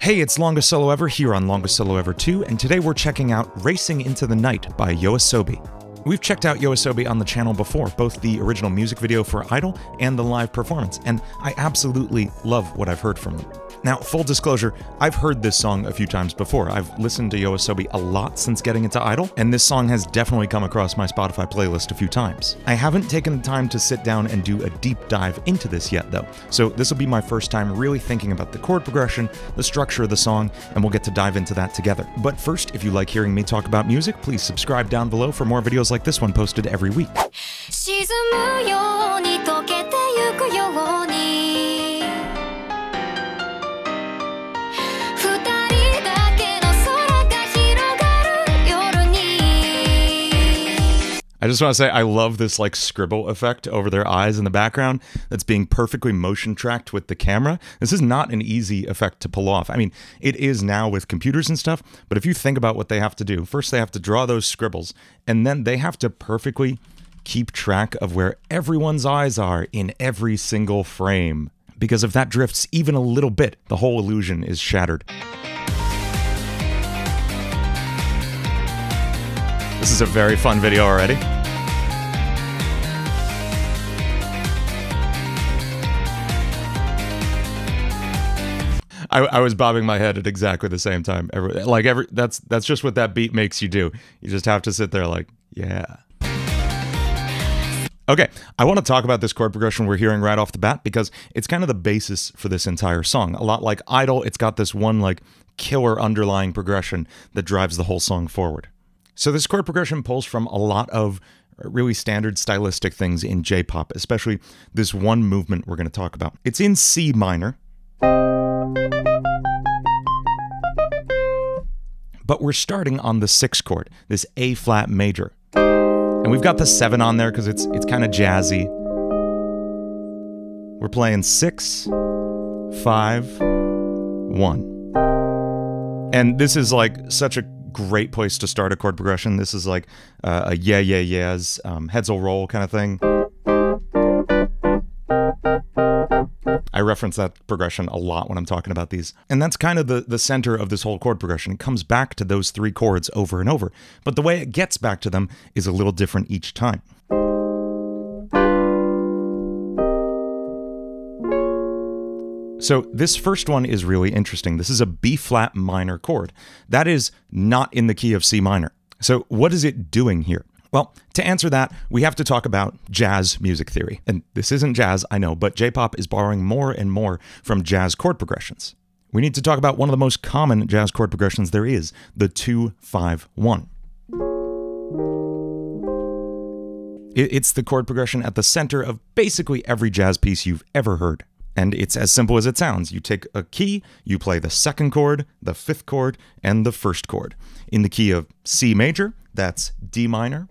Hey, it's LongestSoloEver here on LongestSoloEver 2, and today we're checking out Racing into the Night by YOASOBI. We've checked out YOASOBI on the channel before, both the original music video for Idol and the live performance, and I absolutely love what I've heard from them. Now, full disclosure, I've heard this song a few times before. I've listened to YOASOBI a lot since getting into Idol, and this song has definitely come across my Spotify playlist a few times. I haven't taken the time to sit down and do a deep dive into this yet, though, so this will be my first time really thinking about the chord progression, the structure of the song, and we'll get to dive into that together. But first, if you like hearing me talk about music, please subscribe down below for more videos like this one posted every week. I just want to say I love this like scribble effect over their eyes in the background that's being perfectly motion tracked with the camera. This is not an easy effect to pull off. I mean, it is now with computers and stuff, but if you think about what they have to do, first they have to draw those scribbles, and then they have to perfectly keep track of where everyone's eyes are in every single frame. Because if that drifts even a little bit, the whole illusion is shattered. This is a very fun video already. I was bobbing my head at exactly the same time. That's just what that beat makes you do. You just have to sit there like, yeah. Okay, I want to talk about this chord progression we're hearing right off the bat because it's kind of the basis for this entire song. A lot like Idol, it's got this one like killer underlying progression that drives the whole song forward. So this chord progression pulls from a lot of really standard stylistic things in J-pop, especially this one movement we're going to talk about. It's in C minor, but we're starting on the 6th chord, this A flat major. And we've got the 7 on there because it's kind of jazzy. We're playing 6, 5, 1. And this is like such a great place to start a chord progression. This is like a yeah, yeah, yeahs, heads will roll kind of thing. I reference that progression a lot when I'm talking about these. And that's kind of the center of this whole chord progression. It comes back to those 3 chords over and over. But the way it gets back to them is a little different each time. So this first one is really interesting. This is a B flat minor chord. That is not in the key of C minor. So what is it doing here? Well, to answer that, we have to talk about jazz music theory. And this isn't jazz, I know, but J-pop is borrowing more and more from jazz chord progressions. We need to talk about one of the most common jazz chord progressions there is, the 2-5-1. It's the chord progression at the center of basically every jazz piece you've ever heard. And it's as simple as it sounds. You take a key, you play the 2nd chord, the 5th chord, and the 1st chord. In the key of C major, that's D minor,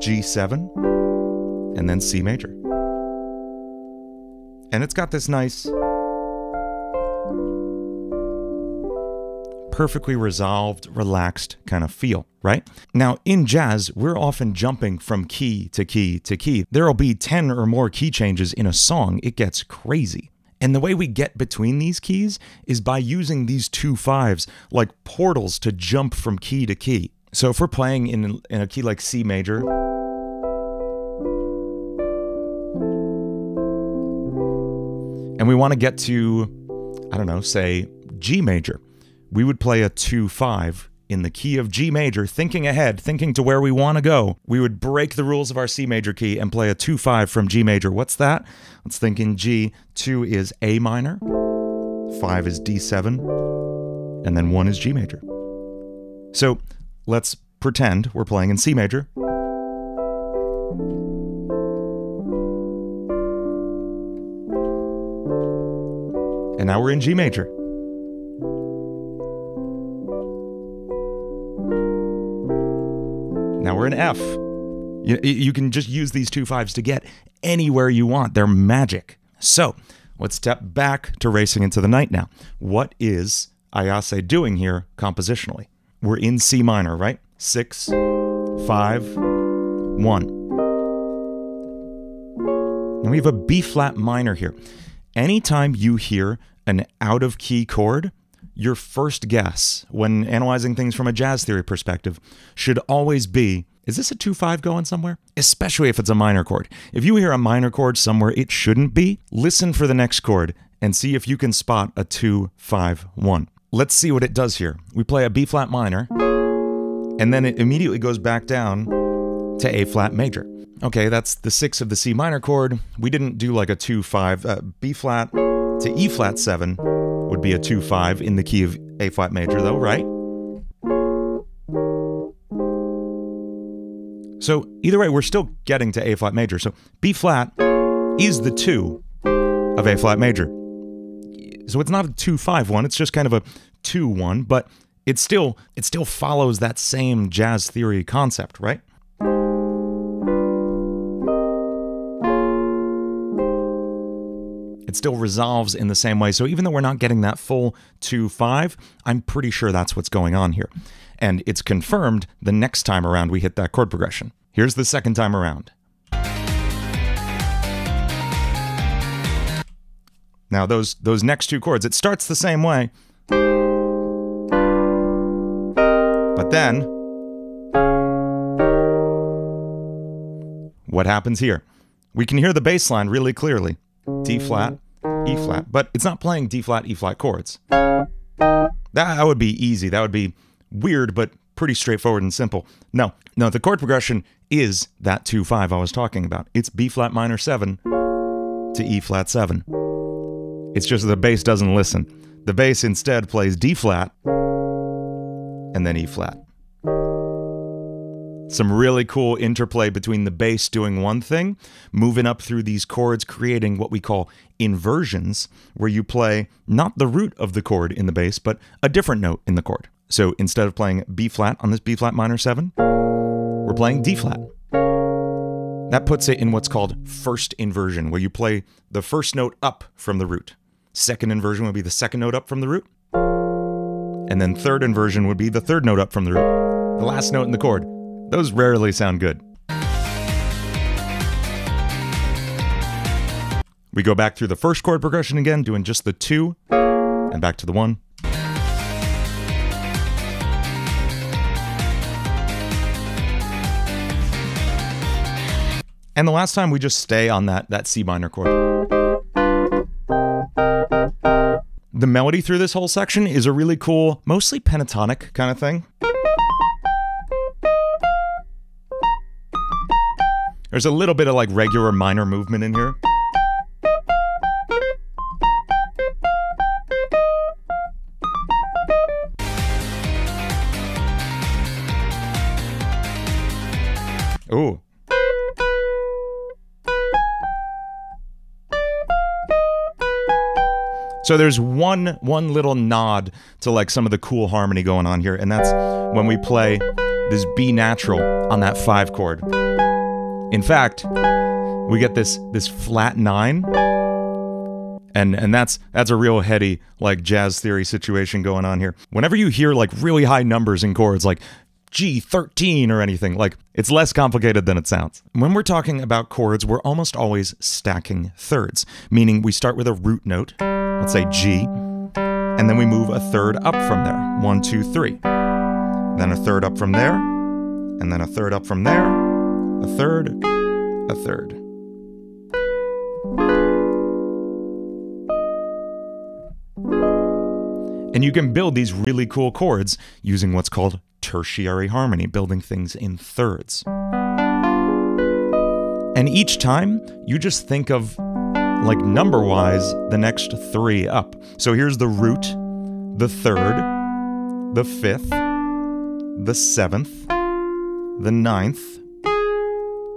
G7, and then C major. And it's got this nice, perfectly resolved, relaxed kind of feel, right? Now, in jazz, we're often jumping from key to key to key. There'll be 10 or more key changes in a song. It gets crazy. And the way we get between these keys is by using these 2 5s like portals to jump from key to key. So if we're playing in a key like C major, and we want to get to, I don't know, say G major, we would play a 2-5 in the key of G major, thinking ahead, thinking to where we want to go. We would break the rules of our C major key and play a 2-5 from G major. What's that? Let's think in G. 2 is A minor, 5 is D7, and then 1 is G major. So let's pretend we're playing in C major. And now we're in G major. Now we're in F. You can just use these 2 5s to get anywhere you want. They're magic. So let's step back to Racing into the Night now. What is Ayase doing here compositionally? We're in C minor, right? 6, 5, 1. And we have a B flat minor here. Anytime you hear an out of key chord, your first guess when analyzing things from a jazz theory perspective should always be, is this a 2-5 going somewhere? Especially if it's a minor chord. If you hear a minor chord somewhere it shouldn't be, listen for the next chord and see if you can spot a 2-5-1. Let's see what it does here. We play a B flat minor, and then it immediately goes back down to A flat major. Okay, that's the 6 of the C minor chord. We didn't do like a 2-5. B flat to E flat 7 would be a 2-5 in the key of A flat major though, right? So either way, we're still getting to A flat major. So B flat is the 2 of A flat major. So it's not a 2-5-1, it's just kind of a 2-1, but it still follows that same jazz theory concept, right? It still resolves in the same way. So even though we're not getting that full 2-5, I'm pretty sure that's what's going on here. And it's confirmed the next time around we hit that chord progression. Here's the second time around. Now those next 2 chords, it starts the same way. But then, what happens here? We can hear the bass line really clearly. D flat, E flat, but it's not playing D flat, E flat chords. That would be easy. That would be weird, but pretty straightforward and simple. No, the chord progression is that 2-5 I was talking about. It's B flat minor 7 to E flat 7. It's just the bass doesn't listen. The bass instead plays D flat and then E flat. Some really cool interplay between the bass doing one thing, moving up through these chords, creating what we call inversions, where you play not the root of the chord in the bass, but a different note in the chord. So instead of playing B flat on this B flat minor 7, we're playing D flat. That puts it in what's called first inversion, where you play the first note up from the root. Second inversion would be the second note up from the root. And then third inversion would be the third note up from the root. The last note in the chord. Those rarely sound good. We go back through the first chord progression again, doing just the 2, and back to the 1. And the last time we just stay on that C minor chord. The melody through this whole section is a really cool, mostly pentatonic kind of thing. There's a little bit of like regular minor movement in here. Ooh. So there's one little nod to like some of the cool harmony going on here, and that's when we play this B natural on that 5 chord. In fact, we get this flat 9, and that's a real heady like jazz theory situation going on here. Whenever you hear like really high numbers in chords like G13 or anything, like it's less complicated than it sounds. When we're talking about chords, we're almost always stacking thirds, meaning we start with a root note, let's say G, and then we move a third up from there. 1, 2, 3. Then a third up from there, and then a third up from there, a third, a third. And you can build these really cool chords using what's called tertiary harmony, building things in thirds. And each time, you just think of, like number-wise, the next 3 up. So here's the root, the 3rd, the 5th, the 7th, the 9th,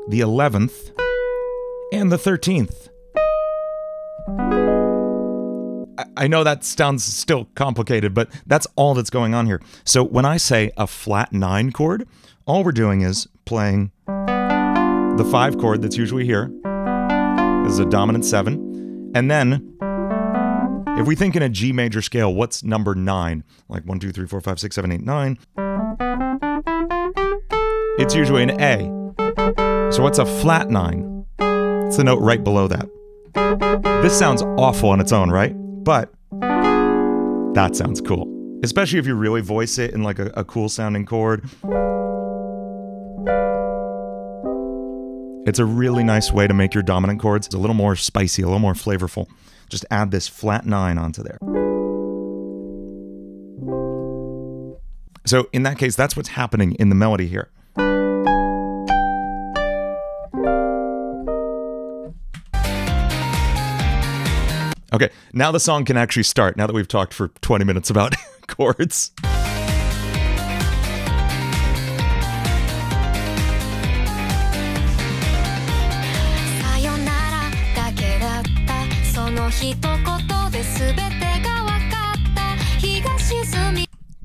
the 11th, and the 13th. I know that sounds still complicated, but that's all that's going on here. So when I say a flat 9 chord, all we're doing is playing the 5 chord that's usually here. This is a dominant 7. And then, if we think in a G major scale, what's number 9? Like 1, 2, 3, 4, 5, 6, 7, 8, 9. It's usually an A. So what's a flat 9? It's the note right below that. This sounds awful on its own, right? But That sounds cool. Especially if you really voice it in like a cool sounding chord. It's a really nice way to make your dominant chords a little more spicy, a little more flavorful. Just add this flat 9 onto there. So in that case, that's what's happening in the melody here. Okay, now the song can actually start, now that we've talked for 20 minutes about chords.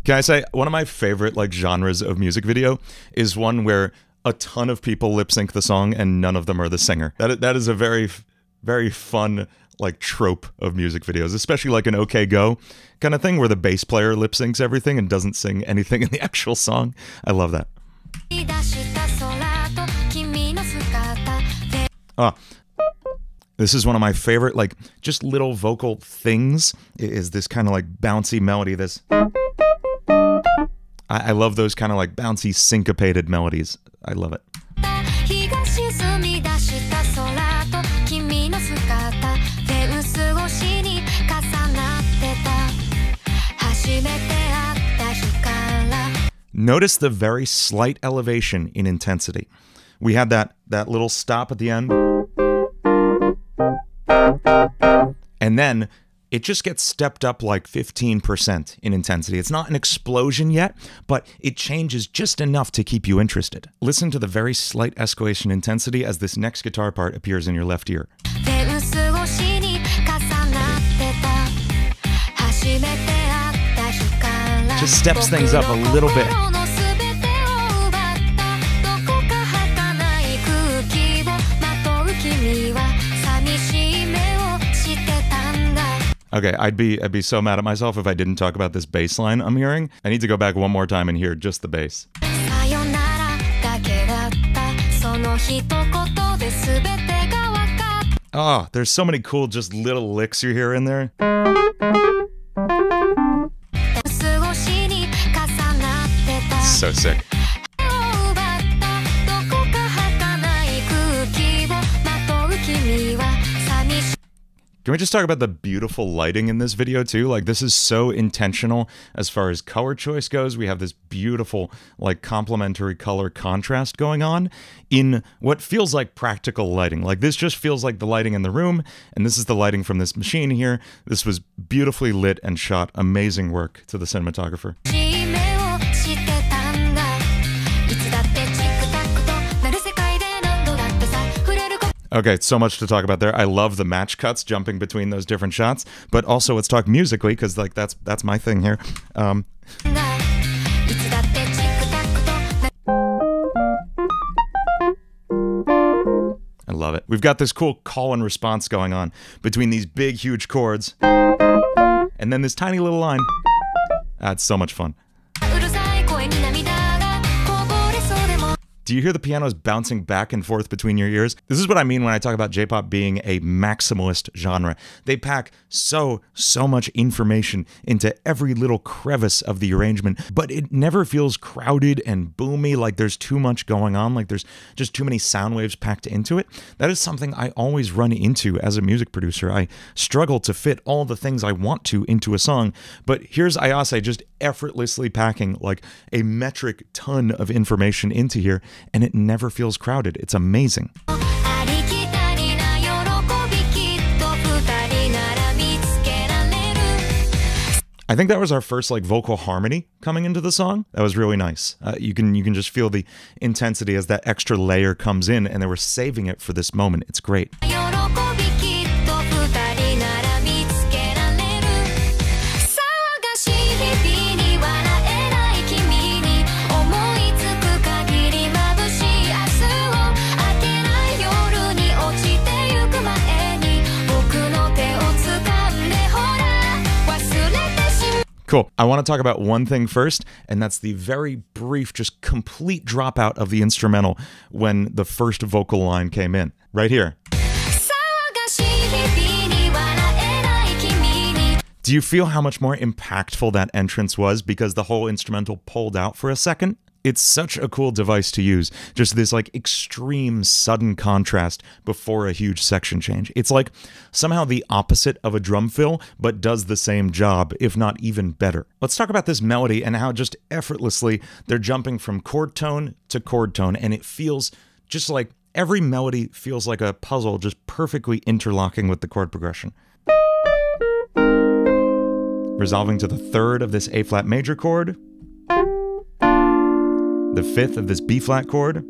Can I say, one of my favorite like genres of music video is one where a ton of people lip sync the song and none of them are the singer. That is a very, very fun like trope of music videos, especially like an OK Go kind of thing where the bass player lip syncs everything and doesn't sing anything in the actual song. I love that. This is one of my favorite, like, just little vocal things, is this kind of like bouncy melody. This, I love those kind of like bouncy syncopated melodies. I love it. Notice the very slight elevation in intensity. We had that little stop at the end. And then it just gets stepped up like 15% in intensity. It's not an explosion yet, but it changes just enough to keep you interested. Listen to the very slight escalation intensity as this next guitar part appears in your left ear. Just steps things up a little bit. Okay, I'd be so mad at myself if I didn't talk about this bass line I'm hearing. I need to go back one more time and hear just the bass. Oh, there's so many cool just little licks you hear in there. So sick. Can we just talk about the beautiful lighting in this video too? Like, this is so intentional as far as color choice goes. We have this beautiful, like, complementary color contrast going on in what feels like practical lighting. Like, this just feels like the lighting in the room, and this is the lighting from this machine here. This was beautifully lit and shot. Amazing work to the cinematographer. Okay, so much to talk about there. I love the match cuts jumping between those different shots, but also let's talk musically, because like that's my thing here. I love it. We've got this cool call and response going on between these big, huge chords, and then this tiny little line. That's so much fun. Do you hear the pianos bouncing back and forth between your ears? This is what I mean when I talk about J-pop being a maximalist genre. They pack so much information into every little crevice of the arrangement, but it never feels crowded and boomy, like there's too much going on, like there's just too many sound waves packed into it. That is something I always run into as a music producer. I struggle to fit all the things I want to into a song, but here's Ayase just effortlessly packing like a metric ton of information into here, and it never feels crowded. It's amazing. I think that was our first like vocal harmony coming into the song. That was really nice. You can just feel the intensity as that extra layer comes in, and they were saving it for this moment. It's great. Cool. I want to talk about one thing first, and that's the very brief, just complete dropout of the instrumental when the first vocal line came in. Right here. Do you feel how much more impactful that entrance was because the whole instrumental pulled out for a second? It's such a cool device to use. Just this like extreme sudden contrast before a huge section change. It's like somehow the opposite of a drum fill, but does the same job, if not even better. Let's talk about this melody and how just effortlessly they're jumping from chord tone to chord tone, and it feels just like every melody feels like a puzzle just perfectly interlocking with the chord progression. Resolving to the third of this A-flat major chord, the fifth of this B-flat chord,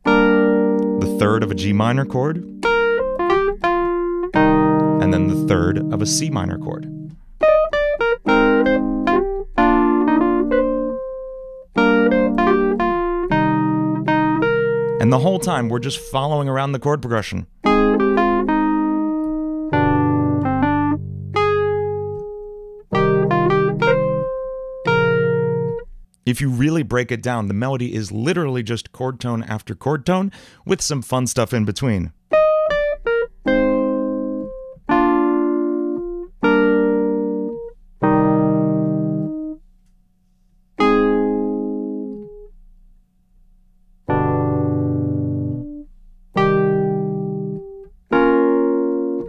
the third of a G minor chord, and then the third of a C minor chord. And the whole time, we're just following around the chord progression. If you really break it down, the melody is literally just chord tone after chord tone with some fun stuff in between.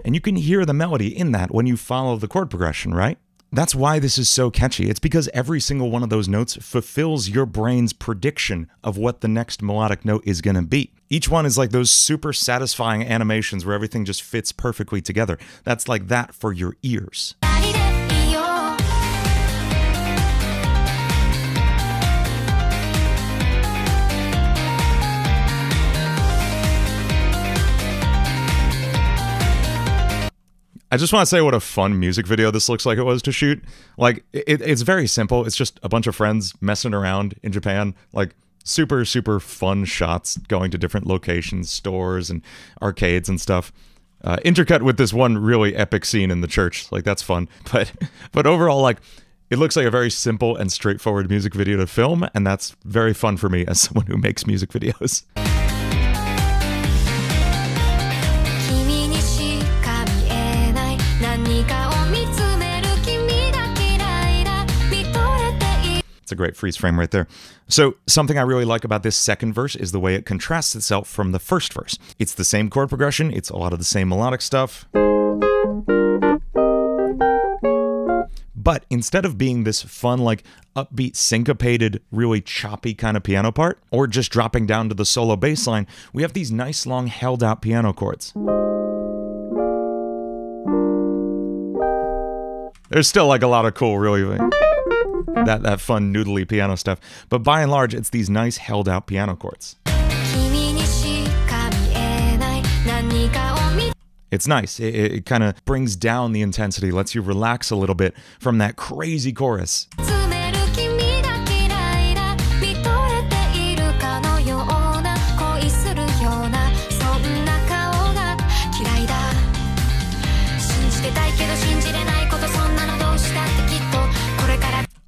And you can hear the melody in that when you follow the chord progression, right? That's why this is so catchy. It's because every single one of those notes fulfills your brain's prediction of what the next melodic note is going to be. Each one is like those super satisfying animations where everything just fits perfectly together. That's like that for your ears. I just want to say what a fun music video this looks like it was to shoot. Like, it's very simple. It's just a bunch of friends messing around in Japan. Like, super, super fun shots going to different locations, stores, and arcades and stuff. Intercut with this one really epic scene in the church. Like, that's fun. But overall, like, it looks like a very simple and straightforward music video to film, and that's very fun for me as someone who makes music videos. It's a great freeze frame right there. So something I really like about this second verse is the way it contrasts itself from the first verse. It's the same chord progression, it's a lot of the same melodic stuff. But instead of being this fun, like upbeat, syncopated, really choppy kind of piano part, or just dropping down to the solo bass line, we have these nice long held out piano chords. There's still like a lot of cool, really, that fun noodly piano stuff. But by and large, it's these nice held out piano chords. It's nice. It kind of brings down the intensity, lets you relax a little bit from that crazy chorus.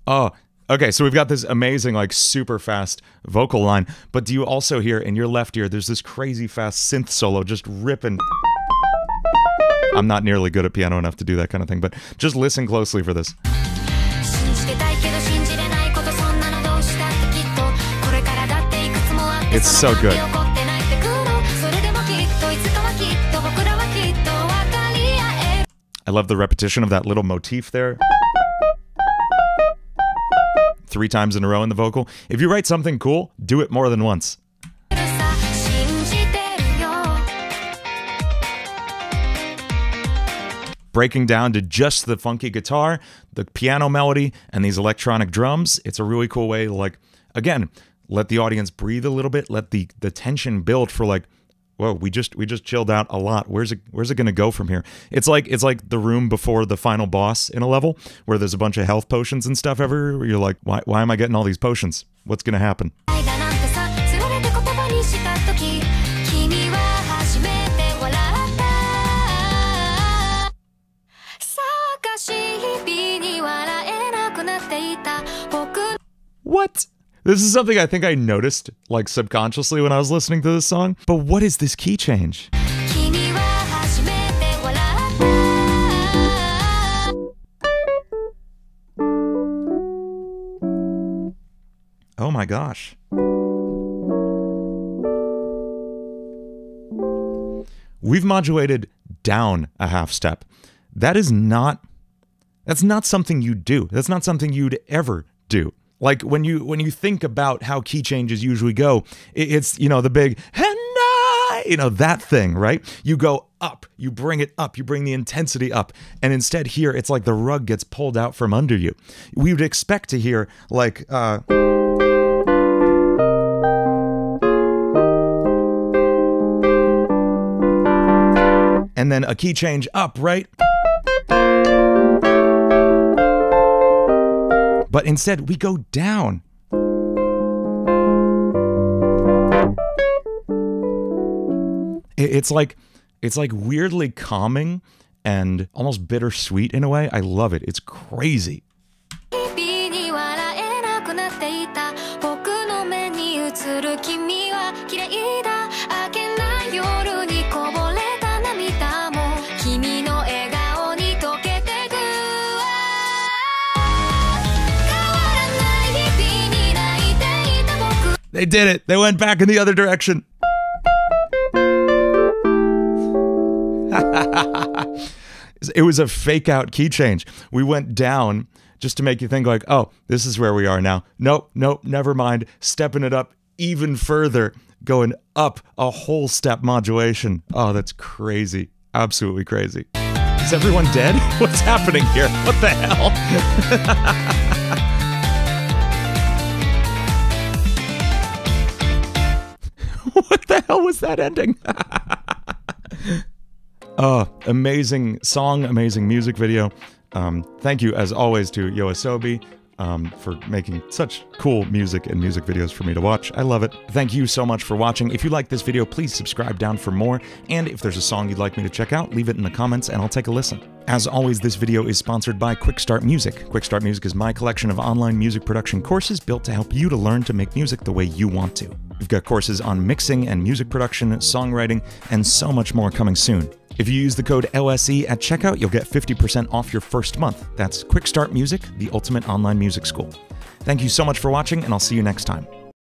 Oh, okay, so we've got this amazing, like, super fast vocal line, but do you also hear, in your left ear, there's this crazy fast synth solo just ripping. I'm not nearly good at piano enough to do that kind of thing, but just listen closely for this. It's so good. I love the repetition of that little motif there. 3 times in a row in the vocal. If you write something cool, do it more than once. Breaking down to just the funky guitar, the piano melody, and these electronic drums, it's a really cool way to, like, again, let the audience breathe a little bit, let the tension build for, like, whoa, we just chilled out a lot. Where's it gonna go from here? It's like the room before the final boss in a level where there's a bunch of health potions and stuff everywhere. Where you're like, why am I getting all these potions? What's gonna happen? What? This is something I think I noticed, like, subconsciously when I was listening to this song. But what is this key change? my gosh. We've modulated down a half step. That's not something you do. That's not something you'd ever do. Like when you think about how key changes usually go, it's, you know, the big, and I, you know, that thing, right? You go up, you bring it up, you bring the intensity up. And instead here, it's like the rug gets pulled out from under you. We would expect to hear like, and then a key change up, right? But instead, we go down. It's like weirdly calming and almost bittersweet in a way. I love it. It's crazy. They did it. They went back in the other direction. It was a fake out key change. We went down just to make you think like, oh, this is where we are now. Nope, nope, never mind. Stepping it up even further, going up a whole step modulation. Oh, that's crazy. Absolutely crazy. Is everyone dead? What's happening here? What the hell? What the hell was that ending? Oh, amazing song, amazing music video. Thank you, as always, to YOASOBI for making such cool music and music videos for me to watch. I love it. Thank you so much for watching. If you like this video, please subscribe down for more. And if there's a song you'd like me to check out, leave it in the comments and I'll take a listen. As always, this video is sponsored by Quick Start Music. Quick Start Music is my collection of online music production courses built to help you to learn to make music the way you want to. We've got courses on mixing and music production, songwriting, and so much more coming soon. If you use the code LSE at checkout, you'll get 50% off your first month. That's Quick Start Music, the ultimate online music school. Thank you so much for watching, and I'll see you next time.